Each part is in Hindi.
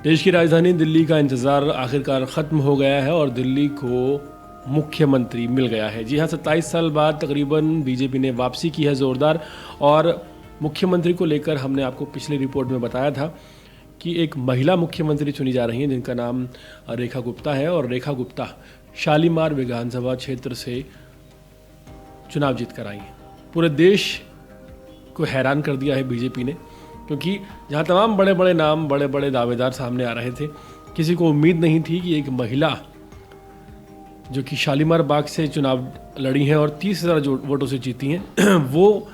देश की राजधानी दिल्ली का इंतज़ार आखिरकार ख़त्म हो गया है और दिल्ली को मुख्यमंत्री मिल गया है। जी हाँ, 27 साल बाद तकरीबन बीजेपी ने वापसी की है ज़ोरदार। और मुख्यमंत्री को लेकर हमने आपको पिछली रिपोर्ट में बताया था कि एक महिला मुख्यमंत्री चुनी जा रही हैं जिनका नाम रेखा गुप्ता है। और रेखा गुप्ता शालीमार विधानसभा क्षेत्र से चुनाव जीत कर आई हैं। पूरे देश को हैरान कर दिया है बीजेपी ने, क्योंकि जहाँ तमाम बड़े बड़े नाम, बड़े बड़े दावेदार सामने आ रहे थे, किसी को उम्मीद नहीं थी कि एक महिला जो कि शालीमार बाग से चुनाव लड़ी हैं और 30,000 वोटों से जीती हैं वो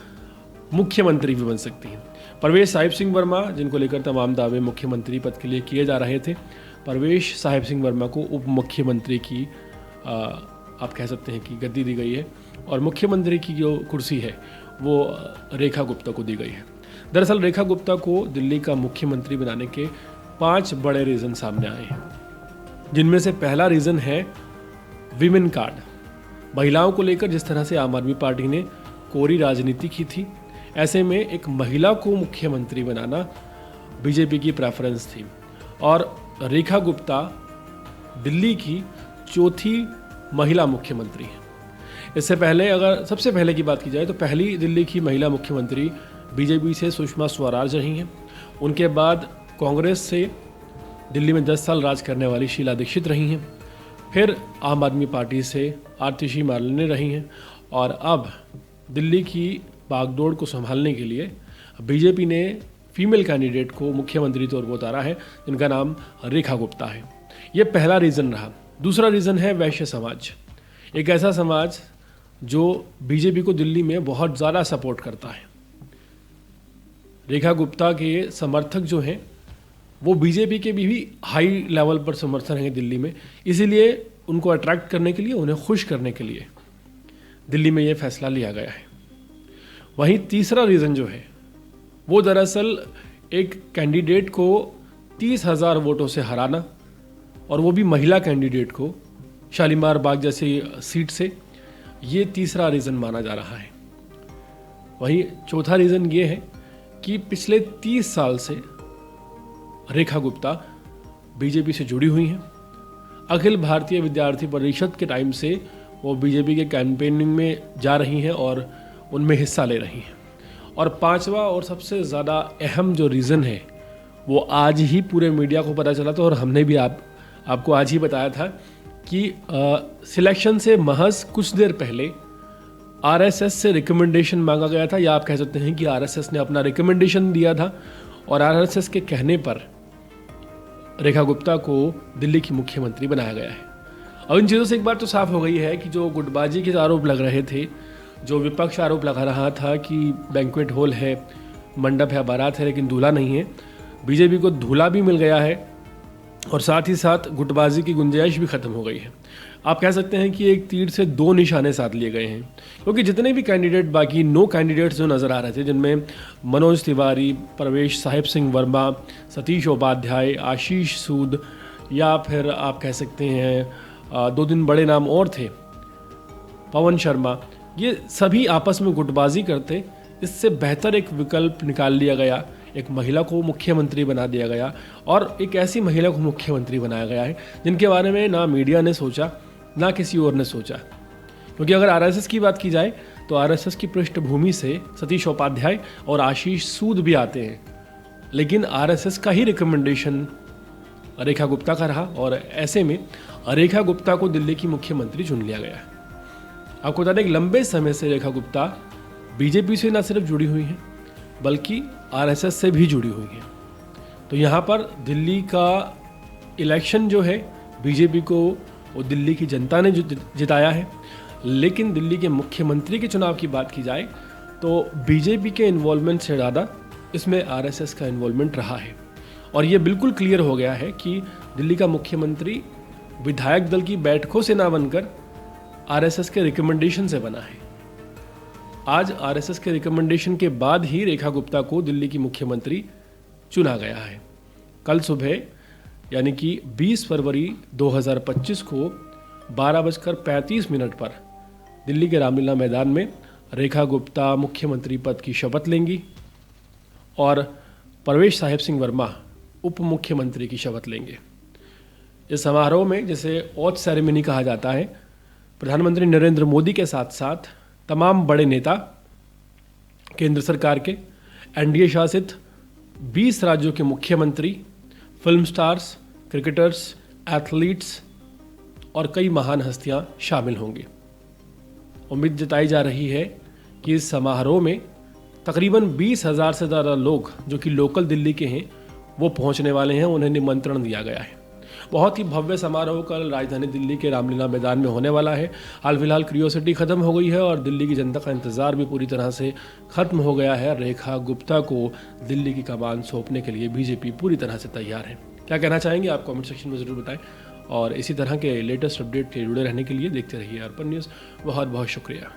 मुख्यमंत्री भी बन सकती हैं। परवेश साहिब सिंह वर्मा, जिनको लेकर तमाम दावे मुख्यमंत्री पद के लिए किए जा रहे थे, परवेश साहिब सिंह वर्मा को उप मुख्यमंत्री की आप कह सकते हैं कि गद्दी दी गई है और मुख्यमंत्री की जो कुर्सी है वो रेखा गुप्ता को दी गई है। दरअसल रेखा गुप्ता को दिल्ली का मुख्यमंत्री बनाने के 5 बड़े रीज़न सामने आए हैं, जिनमें से पहला रीज़न है विमेन कार्ड। महिलाओं को लेकर जिस तरह से आम आदमी पार्टी ने कोरी राजनीति की थी, ऐसे में एक महिला को मुख्यमंत्री बनाना बीजेपी की प्रेफरेंस थी। और रेखा गुप्ता दिल्ली की चौथी महिला मुख्यमंत्री है। इससे पहले अगर सबसे पहले की बात की जाए तो पहली दिल्ली की महिला मुख्यमंत्री बीजेपी से सुषमा स्वराज रही हैं। उनके बाद कांग्रेस से दिल्ली में 10 साल राज करने वाली शीला दीक्षित रही हैं। फिर आम आदमी पार्टी से आतिशी मार्लेना रही हैं। और अब दिल्ली की बागडोर को संभालने के लिए बीजेपी ने फीमेल कैंडिडेट को मुख्यमंत्री तौर पर उतारा है, जिनका नाम रेखा गुप्ता है। ये पहला रीज़न रहा। दूसरा रीज़न है वैश्य समाज, एक ऐसा समाज जो बीजेपी को दिल्ली में बहुत ज़्यादा सपोर्ट करता है। रेखा गुप्ता के समर्थक जो हैं वो बीजेपी के भी हाई लेवल पर समर्थन हैं दिल्ली में, इसीलिए उनको अट्रैक्ट करने के लिए, उन्हें खुश करने के लिए दिल्ली में ये फैसला लिया गया है। वहीं तीसरा रीज़न जो है वो दरअसल एक कैंडिडेट को 30,000 वोटों से हराना, और वो भी महिला कैंडिडेट को शालीमार बाग जैसी सीट से, ये तीसरा रीज़न माना जा रहा है। वहीं चौथा रीज़न ये है कि पिछले 30 साल से रेखा गुप्ता बीजेपी से जुड़ी हुई हैं। अखिल भारतीय विद्यार्थी परिषद के टाइम से वो बीजेपी के कैंपेनिंग में जा रही हैं और उनमें हिस्सा ले रही हैं। और पांचवा और सबसे ज़्यादा अहम जो रीज़न है वो आज ही पूरे मीडिया को पता चला था, और हमने भी आपको आज ही बताया था कि सिलेक्शन से महज कुछ देर पहले आरएसएस से रिकमेंडेशन मांगा गया था, या आप कह सकते हैं कि आरएसएस ने अपना रिकमेंडेशन दिया था और आरएसएस के कहने पर रेखा गुप्ता को दिल्ली की मुख्यमंत्री बनाया गया है। अब इन चीज़ों से एक बात तो साफ हो गई है कि जो गुटबाजी के आरोप लग रहे थे, जो विपक्ष आरोप लगा रहा था कि बैंक्वेट हॉल है, मंडप है, बारात है लेकिन दूल्हा नहीं है, बीजेपी को दूल्हा भी मिल गया है और साथ ही साथ गुटबाजी की गुंजाइश भी ख़त्म हो गई है। आप कह सकते हैं कि एक तीर से 2 निशाने साध लिए गए हैं, क्योंकि जितने भी कैंडिडेट, बाकी 9 कैंडिडेट्स जो नज़र आ रहे थे, जिनमें मनोज तिवारी, परवेश साहिब सिंह वर्मा, सतीश उपाध्याय, आशीष सूद, या फिर आप कह सकते हैं 2-3 बड़े नाम और थे, पवन शर्मा, ये सभी आपस में गुटबाजी करते। इससे बेहतर एक विकल्प निकाल लिया गया, एक महिला को मुख्यमंत्री बना दिया गया, और एक ऐसी महिला को मुख्यमंत्री बनाया गया है जिनके बारे में ना मीडिया ने सोचा, ना किसी और ने सोचा। क्योंकि अगर आरएसएस की बात की जाए तो आरएसएस की पृष्ठभूमि से सतीश उपाध्याय और आशीष सूद भी आते हैं, लेकिन आरएसएस का ही रिकमेंडेशन रेखा गुप्ता का रहा, और ऐसे में रेखा गुप्ता को दिल्ली की मुख्यमंत्री चुन लिया गया है। आपको बता दें कि लंबे समय से रेखा गुप्ता बीजेपी से न सिर्फ जुड़ी हुई हैं बल्कि आरएसएस से भी जुड़ी हुई हैं। तो यहाँ पर दिल्ली का इलेक्शन जो है बीजेपी को, वो दिल्ली की जनता ने जिताया है। लेकिन दिल्ली के मुख्यमंत्री के चुनाव की बात की जाए तो बीजेपी के इन्वॉल्वमेंट से ज़्यादा इसमें आरएसएस का इन्वॉल्वमेंट रहा है। और ये बिल्कुल क्लियर हो गया है कि दिल्ली का मुख्यमंत्री विधायक दल की बैठकों से ना बनकर आरएसएस के रिकमेंडेशन से बना है। आज आरएसएस के रिकमेंडेशन के बाद ही रेखा गुप्ता को दिल्ली की मुख्यमंत्री चुना गया है। कल सुबह यानी कि 20 फरवरी 2025 को 12:35 पर दिल्ली के रामलीला मैदान में रेखा गुप्ता मुख्यमंत्री पद की शपथ लेंगी और परवेश साहिब सिंह वर्मा उप मुख्यमंत्री की शपथ लेंगे। इस समारोह में, जिसे ओथ सेरेमनी कहा जाता है, प्रधानमंत्री नरेंद्र मोदी के साथ साथ तमाम बड़े नेता, केंद्र सरकार के, एनडीए शासित 20 राज्यों के मुख्यमंत्री, फिल्म स्टार्स, क्रिकेटर्स, एथलीट्स और कई महान हस्तियां शामिल होंगी। उम्मीद जताई जा रही है कि इस समारोह में तकरीबन 20,000 से ज़्यादा लोग जो कि लोकल दिल्ली के हैं वो पहुंचने वाले हैं, उन्हें निमंत्रण दिया गया है। बहुत ही भव्य समारोह कल राजधानी दिल्ली के रामलीला मैदान में होने वाला है। हाल फिलहाल क्यूरियोसिटी खत्म हो गई है और दिल्ली की जनता का इंतज़ार भी पूरी तरह से खत्म हो गया है। रेखा गुप्ता को दिल्ली की कमान सौंपने के लिए बीजेपी पूरी तरह से तैयार है। क्या कहना चाहेंगे आप कमेंट सेक्शन में ज़रूर बताएं और इसी तरह के लेटेस्ट अपडेट के जुड़े रहने के लिए देखते रहिए अर्पण न्यूज़। बहुत बहुत शुक्रिया।